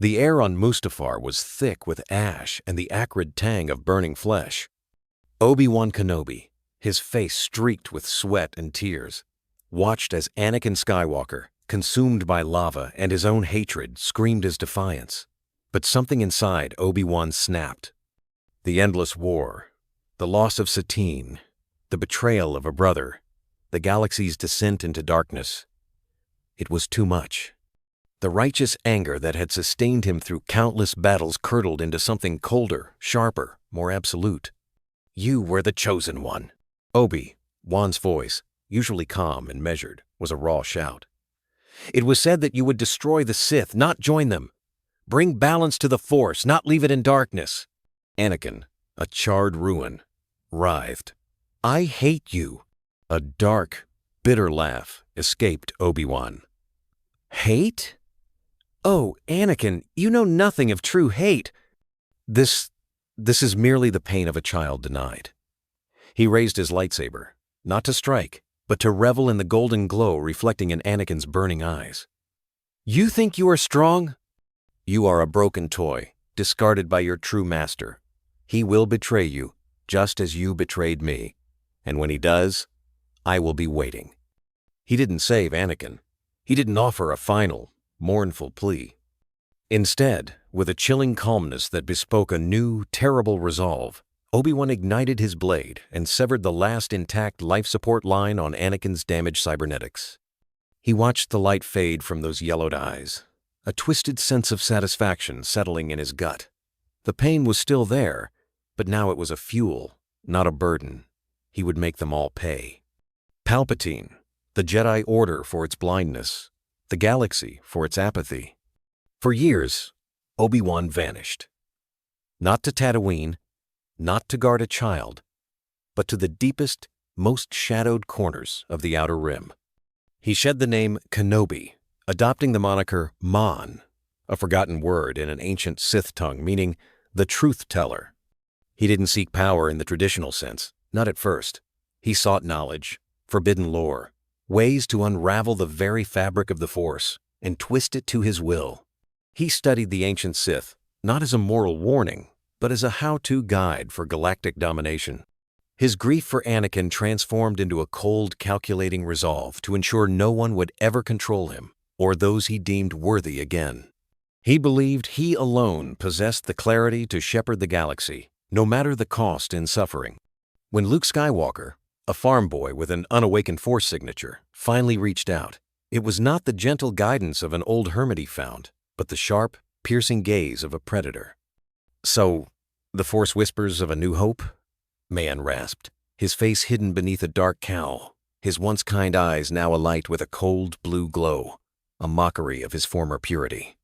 The air on Mustafar was thick with ash and the acrid tang of burning flesh. Obi-Wan Kenobi, his face streaked with sweat and tears, watched as Anakin Skywalker, consumed by lava and his own hatred, screamed his defiance. But something inside Obi-Wan snapped. The endless war, the loss of Satine, the betrayal of a brother, the galaxy's descent into darkness. It was too much. The righteous anger that had sustained him through countless battles curdled into something colder, sharper, more absolute. You were the chosen one. Obi-Wan's voice, usually calm and measured, was a raw shout. It was said that you would destroy the Sith, not join them. Bring balance to the Force, not leave it in darkness. Anakin, a charred ruin, writhed. I hate you. A dark, bitter laugh escaped Obi-Wan. Hate? Oh, Anakin, you know nothing of true hate. This is merely the pain of a child denied. He raised his lightsaber, not to strike, but to revel in the golden glow reflecting in Anakin's burning eyes. You think you are strong? You are a broken toy, discarded by your true master. He will betray you, just as you betrayed me. And when he does, I will be waiting. He didn't save Anakin. He didn't offer a final, mournful plea. Instead, with a chilling calmness that bespoke a new, terrible resolve, Obi-Wan ignited his blade and severed the last intact life support line on Anakin's damaged cybernetics. He watched the light fade from those yellowed eyes, a twisted sense of satisfaction settling in his gut. The pain was still there, but now it was a fuel, not a burden. He would make them all pay. Palpatine, the Jedi Order for its blindness, the galaxy for its apathy. For years, Obi-Wan vanished. Not to Tatooine, not to guard a child, but to the deepest, most shadowed corners of the Outer Rim. He shed the name Kenobi, adopting the moniker Mon, a forgotten word in an ancient Sith tongue meaning the truth-teller. He didn't seek power in the traditional sense, not at first. He sought knowledge, forbidden lore, ways to unravel the very fabric of the Force and twist it to his will. He studied the ancient Sith, not as a moral warning, but as a how-to guide for galactic domination. His grief for Anakin transformed into a cold, calculating resolve to ensure no one would ever control him or those he deemed worthy again. He believed he alone possessed the clarity to shepherd the galaxy, no matter the cost in suffering. When Luke Skywalker, a farm boy with an unawakened Force signature, finally reached out, it was not the gentle guidance of an old hermit he found, but the sharp, piercing gaze of a predator. So, the Force whispers of a new hope? Man rasped, his face hidden beneath a dark cowl, his once kind eyes now alight with a cold blue glow, a mockery of his former purity.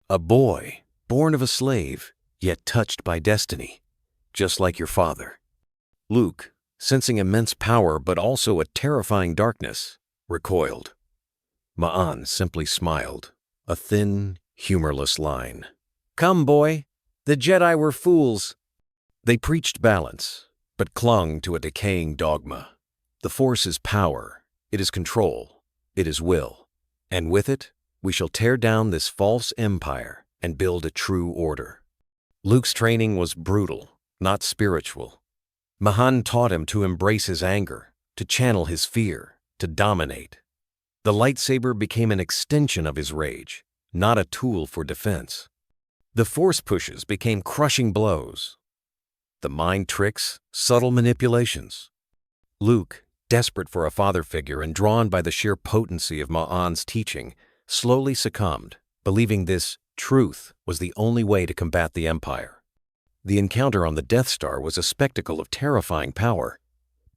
A boy, born of a slave, yet touched by destiny, just like your father. Luke, sensing immense power but also a terrifying darkness, recoiled. Ma'an simply smiled, a thin, humorless line. Come, boy, the Jedi were fools. They preached balance, but clung to a decaying dogma. The Force is power, it is control, it is will. And with it, we shall tear down this false empire and build a true order. Luke's training was brutal, not spiritual. Ma'an taught him to embrace his anger, to channel his fear, to dominate. The lightsaber became an extension of his rage, not a tool for defense. The Force pushes became crushing blows. The mind tricks, subtle manipulations. Luke, desperate for a father figure and drawn by the sheer potency of Ma'an's teaching, slowly succumbed, believing this truth was the only way to combat the Empire. The encounter on the Death Star was a spectacle of terrifying power.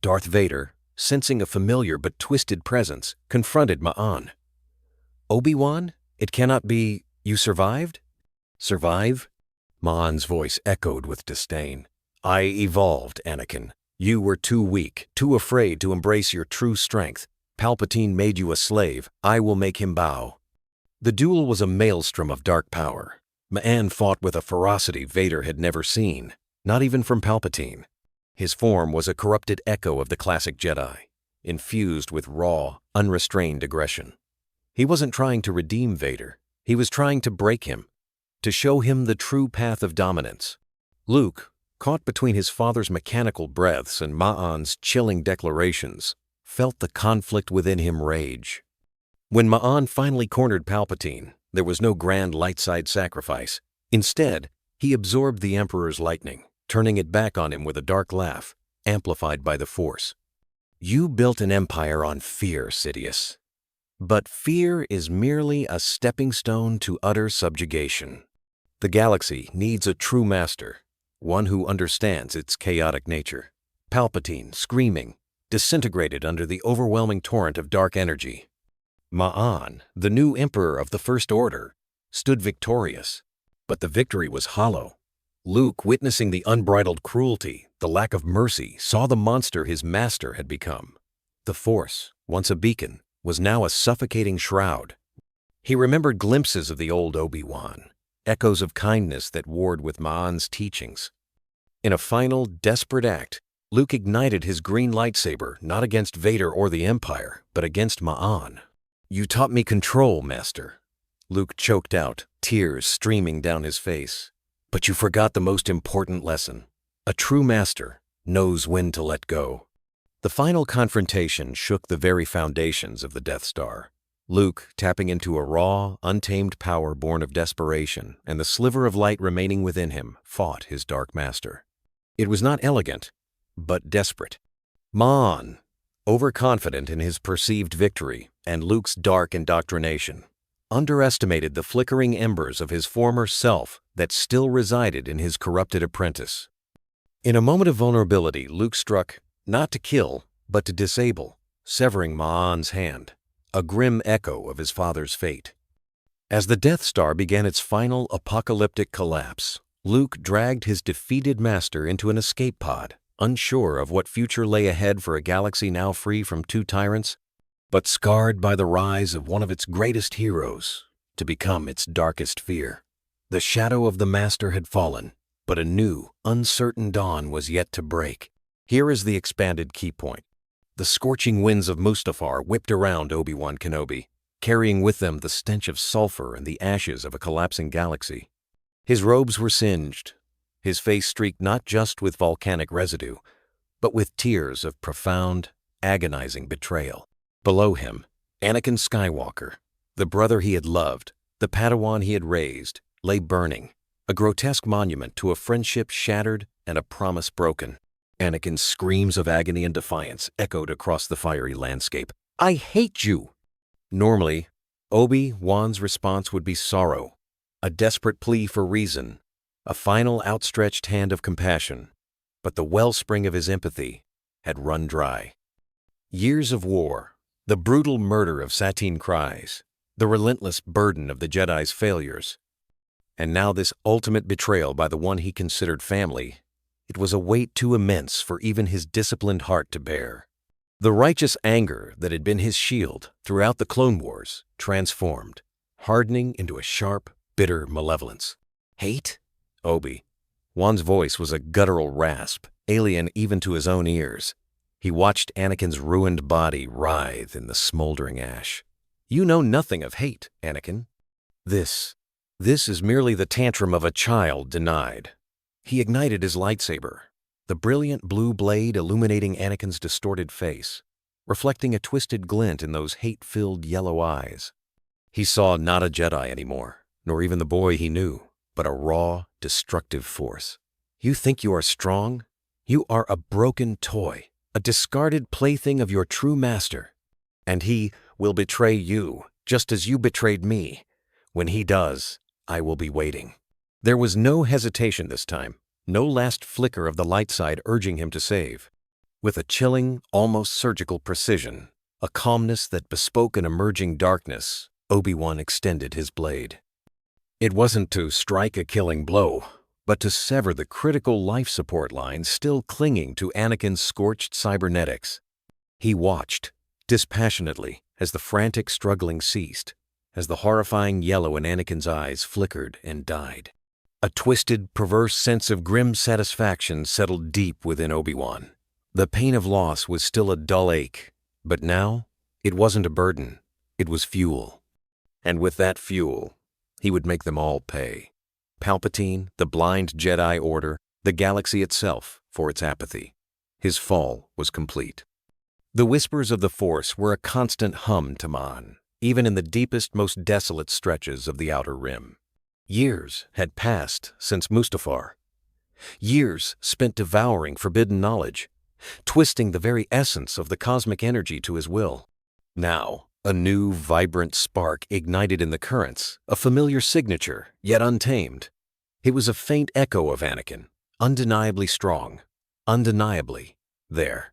Darth Vader, sensing a familiar but twisted presence, confronted Ma'an. Obi-Wan, it cannot be, you survived? Survive? Ma'an's voice echoed with disdain. I evolved, Anakin. You were too weak, too afraid to embrace your true strength. Palpatine made you a slave. I will make him bow. The duel was a maelstrom of dark power. Ma'an fought with a ferocity Vader had never seen, not even from Palpatine. His form was a corrupted echo of the classic Jedi, infused with raw, unrestrained aggression. He wasn't trying to redeem Vader. He was trying to break him, to show him the true path of dominance. Luke, caught between his father's mechanical breaths and Ma'an's chilling declarations, felt the conflict within him rage. When Ma'an finally cornered Palpatine, there was no grand light-side sacrifice. Instead, he absorbed the Emperor's lightning, turning it back on him with a dark laugh, amplified by the Force. You built an empire on fear, Sidious. But fear is merely a stepping stone to utter subjugation. The galaxy needs a true master, one who understands its chaotic nature. Palpatine, screaming, disintegrated under the overwhelming torrent of dark energy. Ma'an, the new Emperor of the First Order, stood victorious, but the victory was hollow. Luke, witnessing the unbridled cruelty, the lack of mercy, saw the monster his master had become. The Force, once a beacon, was now a suffocating shroud. He remembered glimpses of the old Obi-Wan, echoes of kindness that warred with Ma'an's teachings. In a final, desperate act, Luke ignited his green lightsaber not against Vader or the Empire, but against Ma'an. You taught me control, Master. Luke choked out, tears streaming down his face. But you forgot the most important lesson. A true master knows when to let go. The final confrontation shook the very foundations of the Death Star. Luke, tapping into a raw, untamed power born of desperation, and the sliver of light remaining within him, fought his dark master. It was not elegant, but desperate. Ma'an, overconfident in his perceived victory and Luke's dark indoctrination, underestimated the flickering embers of his former self that still resided in his corrupted apprentice. In a moment of vulnerability, Luke struck, not to kill, but to disable, severing Ma'an's hand, a grim echo of his father's fate. As the Death Star began its final apocalyptic collapse, Luke dragged his defeated master into an escape pod, unsure of what future lay ahead for a galaxy now free from two tyrants, but scarred by the rise of one of its greatest heroes to become its darkest fear. The shadow of the Master had fallen, but a new, uncertain dawn was yet to break. Here is the expanded key point. The scorching winds of Mustafar whipped around Obi-Wan Kenobi, carrying with them the stench of sulfur and the ashes of a collapsing galaxy. His robes were singed, his face streaked not just with volcanic residue, but with tears of profound, agonizing betrayal. Below him, Anakin Skywalker, the brother he had loved, the Padawan he had raised, lay burning, a grotesque monument to a friendship shattered and a promise broken. Anakin's screams of agony and defiance echoed across the fiery landscape. I hate you! Normally, Obi-Wan's response would be sorrow, a desperate plea for reason, a final outstretched hand of compassion, but the wellspring of his empathy had run dry. Years of war, the brutal murder of Satine Kryze, the relentless burden of the Jedi's failures, and now this ultimate betrayal by the one he considered family. It was a weight too immense for even his disciplined heart to bear. The righteous anger that had been his shield throughout the Clone Wars transformed, hardening into a sharp, bitter malevolence. Hate? Obi-Wan's voice was a guttural rasp, alien even to his own ears. He watched Anakin's ruined body writhe in the smoldering ash. You know nothing of hate, Anakin. This is merely the tantrum of a child denied. He ignited his lightsaber, the brilliant blue blade illuminating Anakin's distorted face, reflecting a twisted glint in those hate-filled yellow eyes. He saw not a Jedi anymore, nor even the boy he knew, but a raw, destructive force. You think you are strong? You are a broken toy, a discarded plaything of your true master. And he will betray you, just as you betrayed me. When he does, I will be waiting. There was no hesitation this time, no last flicker of the light side urging him to save. With a chilling, almost surgical precision, a calmness that bespoke an emerging darkness, Obi-Wan extended his blade. It wasn't to strike a killing blow, but to sever the critical life support lines still clinging to Anakin's scorched cybernetics. He watched, dispassionately, as the frantic struggling ceased, as the horrifying yellow in Anakin's eyes flickered and died. A twisted, perverse sense of grim satisfaction settled deep within Obi-Wan. The pain of loss was still a dull ache, but now it wasn't a burden, it was fuel. And with that fuel, he would make them all pay. Palpatine, the blind Jedi Order, the galaxy itself for its apathy. His fall was complete. The whispers of the Force were a constant hum to Ma'an, even in the deepest, most desolate stretches of the Outer Rim. Years had passed since Mustafar. Years spent devouring forbidden knowledge, twisting the very essence of the cosmic energy to his will. Now, a new, vibrant spark ignited in the currents, a familiar signature, yet untamed. It was a faint echo of Anakin, undeniably strong, undeniably there.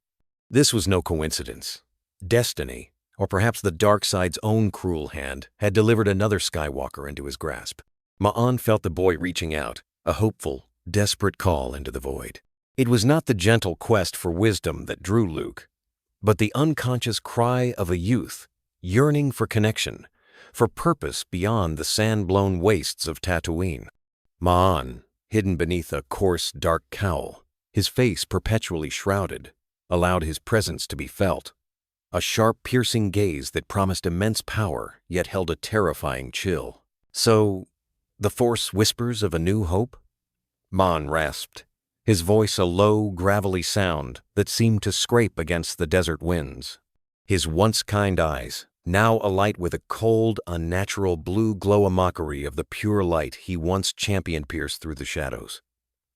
This was no coincidence. Destiny, or perhaps the DarkSide's own cruel hand, had delivered another Skywalker into his grasp. Ma'an felt the boy reaching out, a hopeful, desperate call into the void. It was not the gentle quest for wisdom that drew Luke, but the unconscious cry of a youth yearning for connection, for purpose beyond the sand-blown wastes of Tatooine. Ma'an, hidden beneath a coarse, dark cowl, his face perpetually shrouded, allowed his presence to be felt. A sharp, piercing gaze that promised immense power, yet held a terrifying chill. So, the Force whispers of a new hope? Ma'an rasped, his voice a low, gravelly sound that seemed to scrape against the desert winds. His once kind eyes, now alight with a cold, unnatural blue glow, a mockery of the pure light he once championed pierced through the shadows.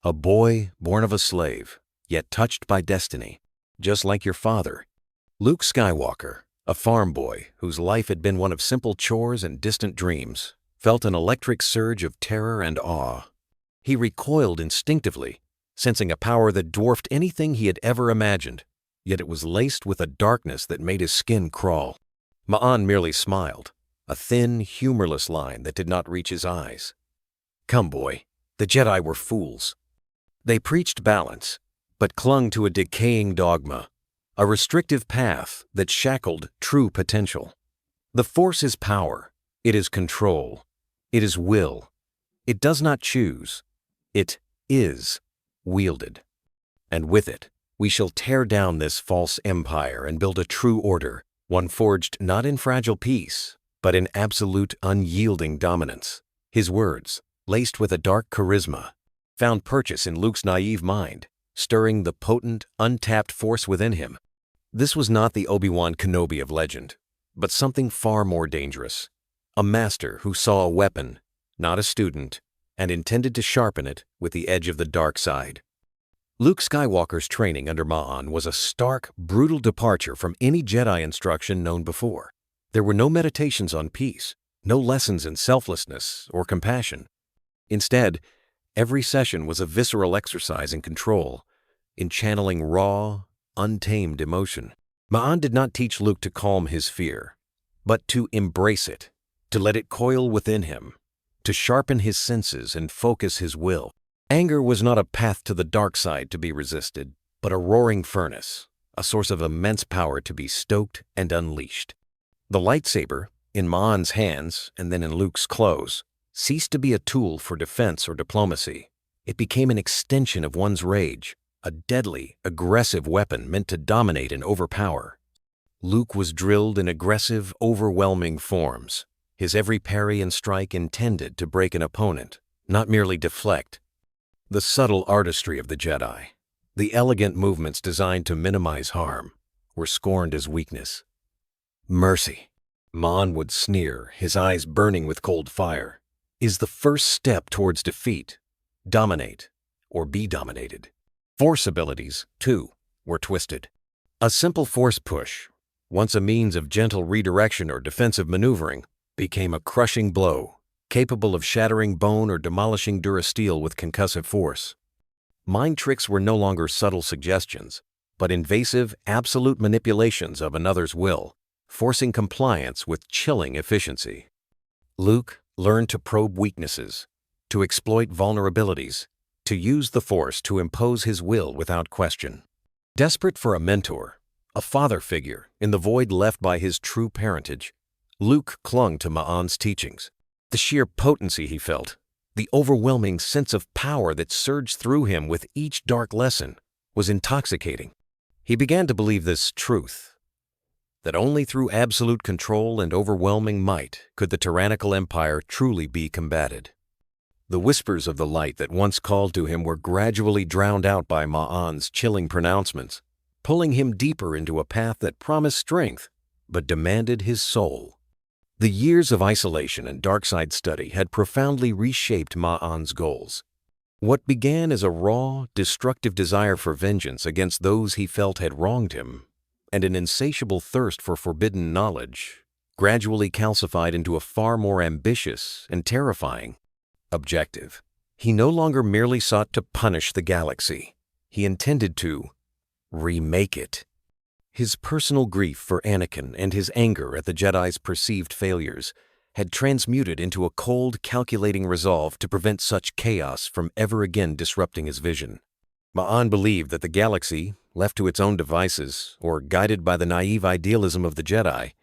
A boy born of a slave, yet touched by destiny, just like your father. Luke Skywalker, a farm boy whose life had been one of simple chores and distant dreams, felt an electric surge of terror and awe. He recoiled instinctively, sensing a power that dwarfed anything he had ever imagined, yet it was laced with a darkness that made his skin crawl. Ma'an merely smiled, a thin, humorless line that did not reach his eyes. Come, boy, the Jedi were fools. They preached balance, but clung to a decaying dogma, a restrictive path that shackled true potential. The Force is power, it is control, it is will. It does not choose, it is wielded. And with it, we shall tear down this false empire and build a true order, one forged not in fragile peace, but in absolute unyielding dominance. His words, laced with a dark charisma, found purchase in Luke's naive mind, stirring the potent, untapped force within him. This was not the Obi-Wan Kenobi of legend, but something far more dangerous. A master who saw a weapon, not a student, and intended to sharpen it with the edge of the dark side. Luke Skywalker's training under Ma'an was a stark, brutal departure from any Jedi instruction known before. There were no meditations on peace, no lessons in selflessness or compassion. Instead, every session was a visceral exercise in control, in channeling raw, untamed emotion. Ma'an did not teach Luke to calm his fear, but to embrace it, to let it coil within him, to sharpen his senses and focus his will. Anger was not a path to the dark side to be resisted, but a roaring furnace, a source of immense power to be stoked and unleashed. The lightsaber, in Ma'an's hands and then in Luke's clothes, ceased to be a tool for defense or diplomacy. It became an extension of one's rage, a deadly, aggressive weapon meant to dominate and overpower. Luke was drilled in aggressive, overwhelming forms, his every parry and strike intended to break an opponent, not merely deflect. The subtle artistry of the Jedi, the elegant movements designed to minimize harm, were scorned as weakness. Mercy, Ma'an would sneer, his eyes burning with cold fire, is the first step towards defeat. Dominate, or be dominated. Force abilities, too, were twisted. A simple force push, once a means of gentle redirection or defensive maneuvering, became a crushing blow, capable of shattering bone or demolishing durasteel with concussive force. Mind tricks were no longer subtle suggestions, but invasive, absolute manipulations of another's will, forcing compliance with chilling efficiency. Luke learned to probe weaknesses, to exploit vulnerabilities, to use the Force to impose his will without question. Desperate for a mentor, a father figure in the void left by his true parentage, Luke clung to Ma'an's teachings. The sheer potency he felt, the overwhelming sense of power that surged through him with each dark lesson, was intoxicating. He began to believe this truth, that only through absolute control and overwhelming might could the tyrannical empire truly be combated. The whispers of the light that once called to him were gradually drowned out by Ma'an's chilling pronouncements, pulling him deeper into a path that promised strength, but demanded his soul. The years of isolation and DarkSide study had profoundly reshaped Ma'an's goals. What began as a raw, destructive desire for vengeance against those he felt had wronged him, and an insatiable thirst for forbidden knowledge, gradually calcified into a far more ambitious and terrifying objective. He no longer merely sought to punish the galaxy. He intended to remake it. His personal grief for Anakin and his anger at the Jedi's perceived failures had transmuted into a cold, calculating resolve to prevent such chaos from ever again disrupting his vision. Ma'an believed that the galaxy, left to its own devices or guided by the naive idealism of the Jedi,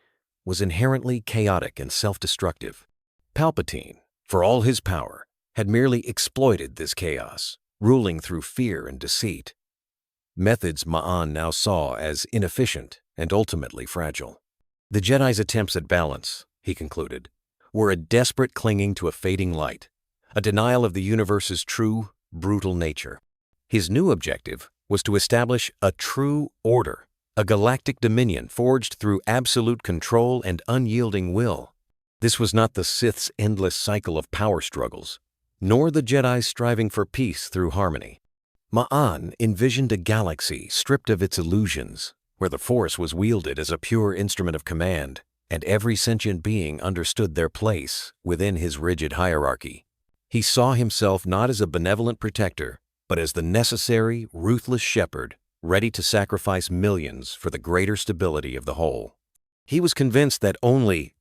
was inherently chaotic and self-destructive. Palpatine, for all his power, had merely exploited this chaos, ruling through fear and deceit. Methods Ma'an now saw as inefficient and ultimately fragile. The Jedi's attempts at balance, he concluded, were a desperate clinging to a fading light, a denial of the universe's true, brutal nature. His new objective was to establish a true order, a galactic dominion forged through absolute control and unyielding will. This was not the Sith's endless cycle of power struggles, nor the Jedi's striving for peace through harmony. Ma'an envisioned a galaxy stripped of its illusions, where the Force was wielded as a pure instrument of command, and every sentient being understood their place within his rigid hierarchy. He saw himself not as a benevolent protector, but as the necessary, ruthless shepherd, ready to sacrifice millions for the greater stability of the whole. He was convinced that only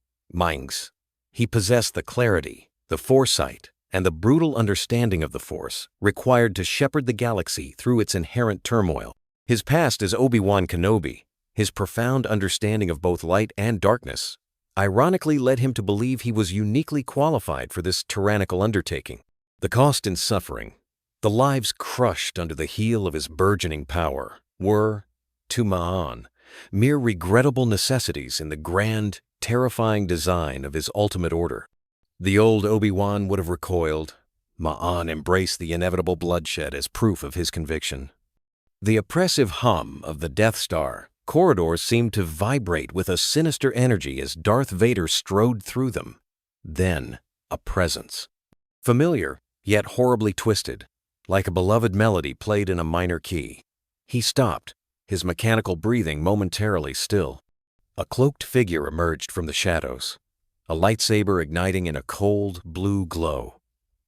he possessed the clarity, the foresight, and the brutal understanding of the Force required to shepherd the galaxy through its inherent turmoil. His past as Obi-Wan Kenobi, his profound understanding of both light and darkness, ironically led him to believe he was uniquely qualified for this tyrannical undertaking. The cost and suffering, the lives crushed under the heel of his burgeoning power, were, to Ma'an, mere regrettable necessities in the grand, terrifying design of his ultimate order. The old Obi-Wan would have recoiled. Ma'an embraced the inevitable bloodshed as proof of his conviction. The oppressive hum of the Death Star corridors seemed to vibrate with a sinister energy as Darth Vader strode through them. Then, a presence. Familiar, yet horribly twisted, like a beloved melody played in a minor key. He stopped, his mechanical breathing momentarily still. A cloaked figure emerged from the shadows, a lightsaber igniting in a cold, blue glow,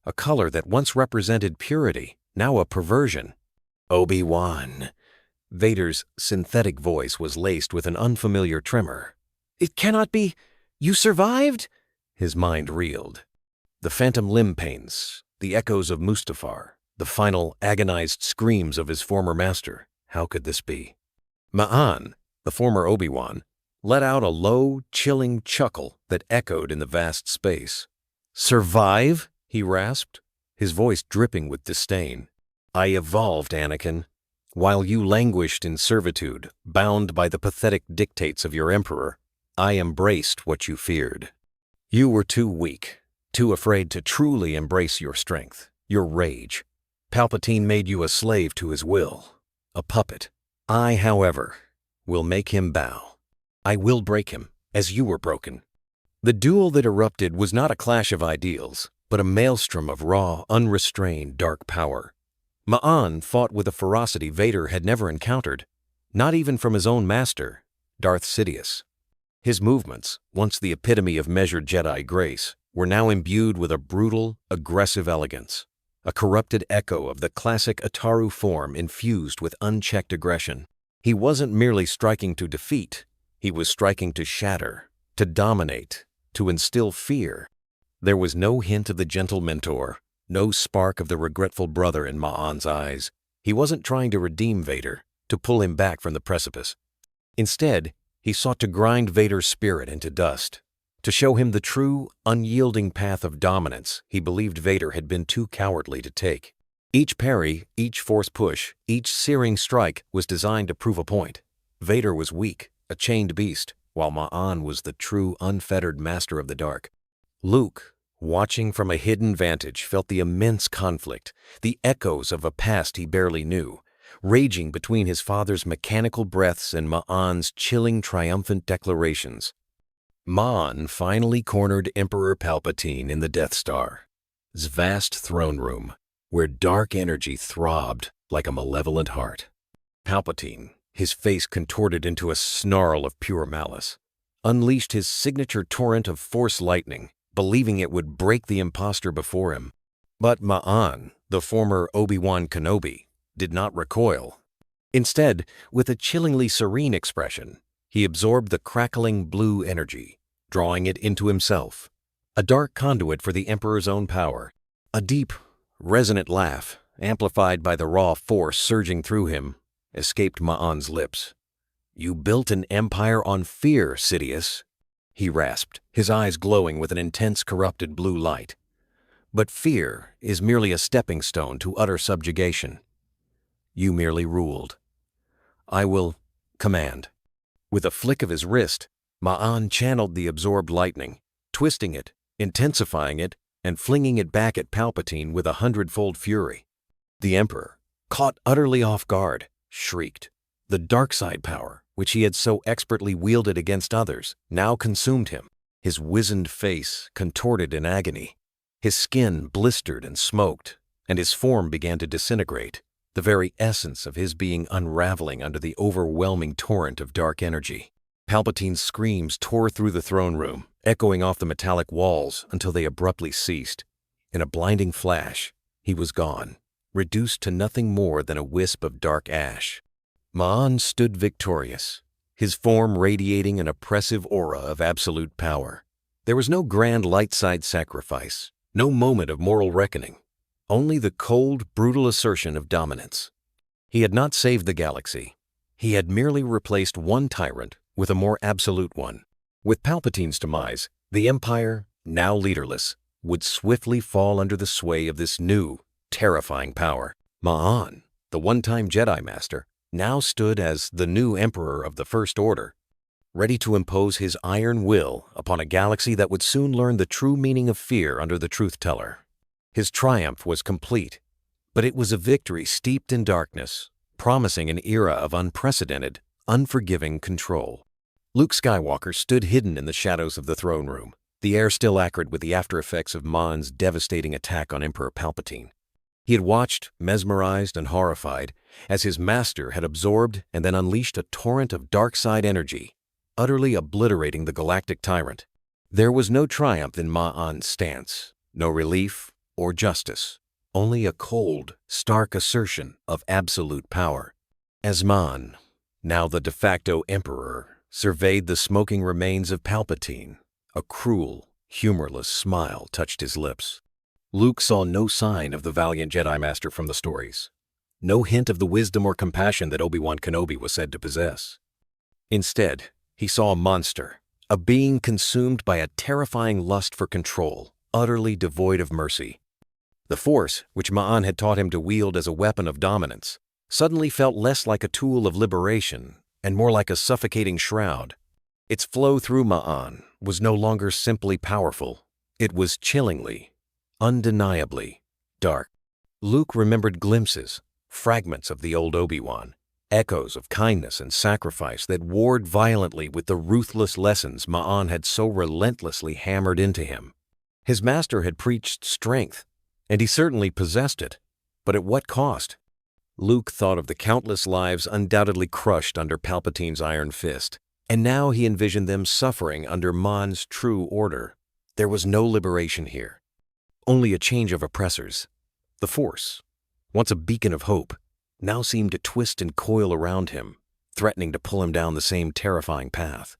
a color that once represented purity, now a perversion. Obi-Wan. Vader's synthetic voice was laced with an unfamiliar tremor. "It cannot be! You survived?" His mind reeled. The phantom limb pains, the echoes of Mustafar, the final agonized screams of his former master. How could this be? Ma'an, the former Obi-Wan, let out a low, chilling chuckle that echoed in the vast space. "Survive?" he rasped, his voice dripping with disdain. "I evolved, Anakin. While you languished in servitude, bound by the pathetic dictates of your emperor, I embraced what you feared. You were too weak, too afraid to truly embrace your strength, your rage. Palpatine made you a slave to his will, a puppet. I, however, will make him bow. I will break him, as you were broken." The duel that erupted was not a clash of ideals, but a maelstrom of raw, unrestrained, dark power. Ma'an fought with a ferocity Vader had never encountered, not even from his own master, Darth Sidious. His movements, once the epitome of measured Jedi grace, were now imbued with a brutal, aggressive elegance, a corrupted echo of the classic Ataru form infused with unchecked aggression. He wasn't merely striking to defeat, he was striking to shatter, to dominate, to instill fear. There was no hint of the gentle mentor, no spark of the regretful brother in Ma'an's eyes. He wasn't trying to redeem Vader, to pull him back from the precipice. Instead, he sought to grind Vader's spirit into dust, to show him the true, unyielding path of dominance he believed Vader had been too cowardly to take. Each parry, each force push, each searing strike was designed to prove a point. Vader was weak, a chained beast, while Ma'an was the true, unfettered master of the dark. Luke, watching from a hidden vantage, felt the immense conflict, the echoes of a past he barely knew, raging between his father's mechanical breaths and Ma'an's chilling, triumphant declarations. Ma'an finally cornered Emperor Palpatine in the Death Star's vast throne room, where dark energy throbbed like a malevolent heart. Palpatine, his face contorted into a snarl of pure malice, unleashed his signature torrent of Force lightning, believing it would break the impostor before him. But Ma'an, the former Obi-Wan Kenobi, did not recoil. Instead, with a chillingly serene expression, he absorbed the crackling blue energy, drawing it into himself, a dark conduit for the Emperor's own power. A deep, resonant laugh, amplified by the raw force surging through him, escaped Ma'an's lips. "You built an empire on fear, Sidious," he rasped, his eyes glowing with an intense, corrupted blue light. "But fear is merely a stepping stone to utter subjugation. You merely ruled. I will command." With a flick of his wrist, Ma'an channeled the absorbed lightning, twisting it, intensifying it, and flinging it back at Palpatine with 100-fold fury. The Emperor, caught utterly off guard, shrieked. The DarkSide power, which he had so expertly wielded against others, now consumed him, his wizened face contorted in agony. His skin blistered and smoked, and his form began to disintegrate, the very essence of his being unraveling under the overwhelming torrent of dark energy. Palpatine's screams tore through the throne room, echoing off the metallic walls until they abruptly ceased. In a blinding flash, he was gone, reduced to nothing more than a wisp of dark ash. Ma'an stood victorious, his form radiating an oppressive aura of absolute power. There was no grand light-side sacrifice, no moment of moral reckoning, only the cold, brutal assertion of dominance. He had not saved the galaxy. He had merely replaced one tyrant with a more absolute one. With Palpatine's demise, the Empire, now leaderless, would swiftly fall under the sway of this new, terrifying power. Ma'an, the one-time Jedi Master, now stood as the new Emperor of the First Order, ready to impose his iron will upon a galaxy that would soon learn the true meaning of fear under the Truth-Teller. His triumph was complete, but it was a victory steeped in darkness, promising an era of unprecedented, unforgiving control. Luke Skywalker stood hidden in the shadows of the throne room, the air still acrid with the after-effects of Ma'an's devastating attack on Emperor Palpatine. He had watched, mesmerized and horrified, as his master had absorbed and then unleashed a torrent of dark-side energy, utterly obliterating the galactic tyrant. There was no triumph in Ma'an's stance, no relief or justice, only a cold, stark assertion of absolute power. As Ma'an, now the de facto emperor, surveyed the smoking remains of Palpatine, a cruel, humorless smile touched his lips. Luke saw no sign of the valiant Jedi Master from the stories, no hint of the wisdom or compassion that Obi-Wan Kenobi was said to possess. Instead, he saw a monster, a being consumed by a terrifying lust for control, utterly devoid of mercy. The Force, which Ma'an had taught him to wield as a weapon of dominance, suddenly felt less like a tool of liberation and more like a suffocating shroud. Its flow through Ma'an was no longer simply powerful. It was chillingly, undeniably dark. Luke remembered glimpses, fragments of the old Obi-Wan, echoes of kindness and sacrifice that warred violently with the ruthless lessons Ma'an had so relentlessly hammered into him. His master had preached strength, and he certainly possessed it, but at what cost? Luke thought of the countless lives undoubtedly crushed under Palpatine's iron fist, and now he envisioned them suffering under Ma'an's true order. There was no liberation here, only a change of oppressors. The Force, once a beacon of hope, now seemed to twist and coil around him, threatening to pull him down the same terrifying path.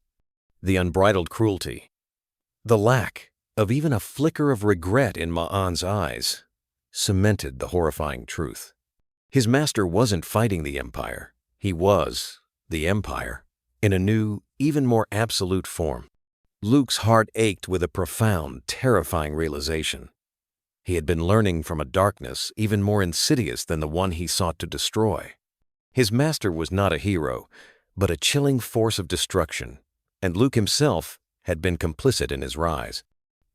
The unbridled cruelty, the lack of even a flicker of regret in Ma'an's eyes, cemented the horrifying truth. His master wasn't fighting the Empire. He was the Empire, in a new, even more absolute form. Luke's heart ached with a profound, terrifying realization. He had been learning from a darkness even more insidious than the one he sought to destroy. His master was not a hero, but a chilling force of destruction, and Luke himself had been complicit in his rise.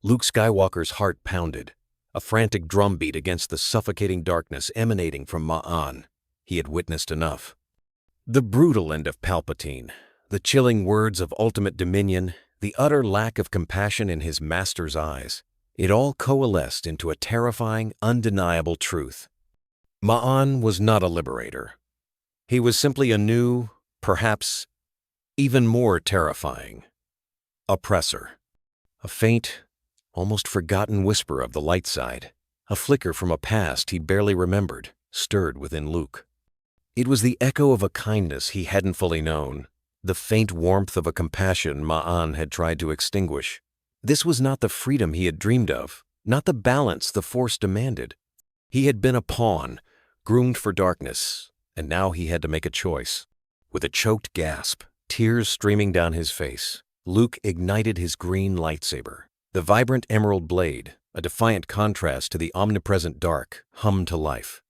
Luke Skywalker's heart pounded, a frantic drumbeat against the suffocating darkness emanating from Ma'an. He had witnessed enough. The brutal end of Palpatine, the chilling words of ultimate dominion, the utter lack of compassion in his master's eyes, it all coalesced into a terrifying, undeniable truth. Ma'an was not a liberator. He was simply a new, perhaps even more terrifying, oppressor. A faint, almost forgotten whisper of the light side, a flicker from a past he barely remembered, stirred within Luke. It was the echo of a kindness he hadn't fully known, the faint warmth of a compassion Ma'an had tried to extinguish. This was not the freedom he had dreamed of, not the balance the Force demanded. He had been a pawn, groomed for darkness, and now he had to make a choice. With a choked gasp, tears streaming down his face, Luke ignited his green lightsaber. The vibrant emerald blade, a defiant contrast to the omnipresent dark, hummed to life.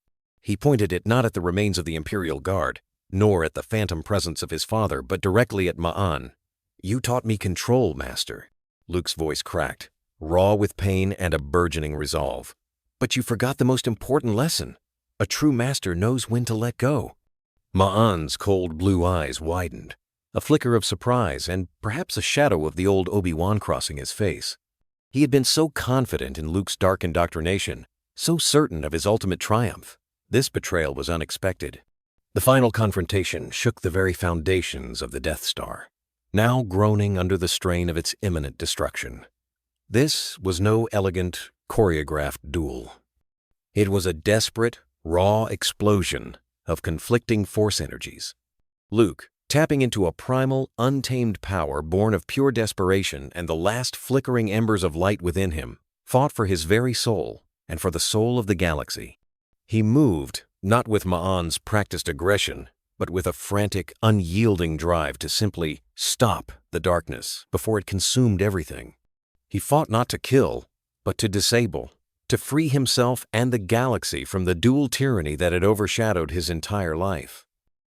He pointed it not at the remains of the Imperial Guard, nor at the phantom presence of his father, but directly at Ma'an. "You taught me control, Master." Luke's voice cracked, raw with pain and a burgeoning resolve. "But you forgot the most important lesson. A true master knows when to let go." Ma'an's cold blue eyes widened, a flicker of surprise and perhaps a shadow of the old Obi-Wan crossing his face. He had been so confident in Luke's dark indoctrination, so certain of his ultimate triumph. This betrayal was unexpected. The final confrontation shook the very foundations of the Death Star, now groaning under the strain of its imminent destruction. This was no elegant, choreographed duel. It was a desperate, raw explosion of conflicting Force energies. Luke, tapping into a primal, untamed power born of pure desperation and the last flickering embers of light within him, fought for his very soul and for the soul of the galaxy. He moved, not with Ma'an's practiced aggression, but with a frantic, unyielding drive to simply stop the darkness before it consumed everything. He fought not to kill, but to disable, to free himself and the galaxy from the dual tyranny that had overshadowed his entire life.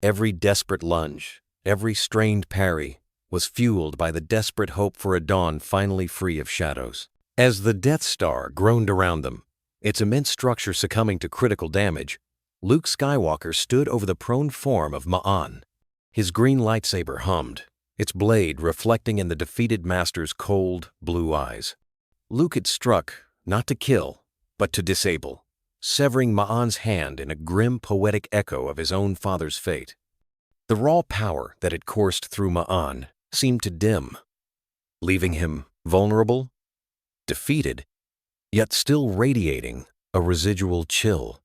Every desperate lunge, every strained parry, was fueled by the desperate hope for a dawn finally free of shadows. As the Death Star groaned around them, its immense structure succumbing to critical damage, Luke Skywalker stood over the prone form of Ma'an. His green lightsaber hummed, its blade reflecting in the defeated master's cold, blue eyes. Luke had struck, not to kill, but to disable, severing Ma'an's hand in a grim, poetic echo of his own father's fate. The raw power that had coursed through Ma'an seemed to dim, leaving him vulnerable, defeated, yet still radiating a residual chill.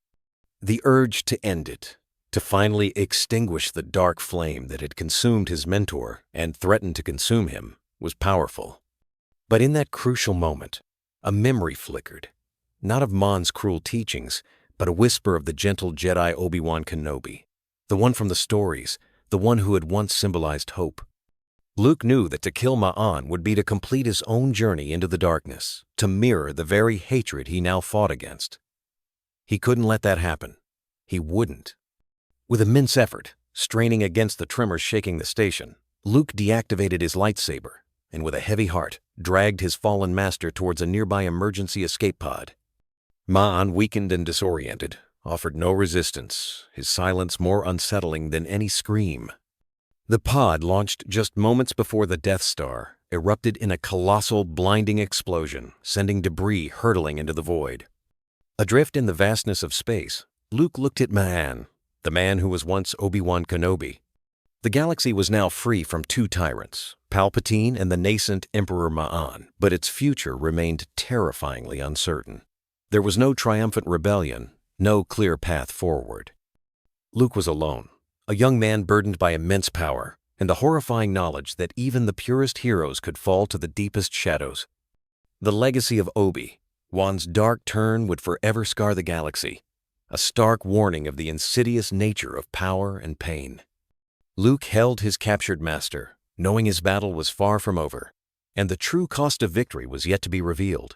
The urge to end it, to finally extinguish the dark flame that had consumed his mentor and threatened to consume him, was powerful. But in that crucial moment, a memory flickered, not of Ma'an's cruel teachings, but a whisper of the gentle Jedi Obi-Wan Kenobi, the one from the stories, the one who had once symbolized hope. Luke knew that to kill Ma'an would be to complete his own journey into the darkness, to mirror the very hatred he now fought against. He couldn't let that happen. He wouldn't. With immense effort, straining against the tremors shaking the station, Luke deactivated his lightsaber and with a heavy heart dragged his fallen master towards a nearby emergency escape pod. Ma'an, weakened and disoriented, offered no resistance, his silence more unsettling than any scream. The pod, launched just moments before the Death Star, erupted in a colossal, blinding explosion, sending debris hurtling into the void. Adrift in the vastness of space, Luke looked at Ma'an, the man who was once Obi-Wan Kenobi. The galaxy was now free from two tyrants, Palpatine and the nascent Emperor Ma'an, but its future remained terrifyingly uncertain. There was no triumphant rebellion, no clear path forward. Luke was alone, a young man burdened by immense power and the horrifying knowledge that even the purest heroes could fall to the deepest shadows. The legacy of Obi-Wan's dark turn would forever scar the galaxy, a stark warning of the insidious nature of power and pain. Luke held his captured master, knowing his battle was far from over, and the true cost of victory was yet to be revealed.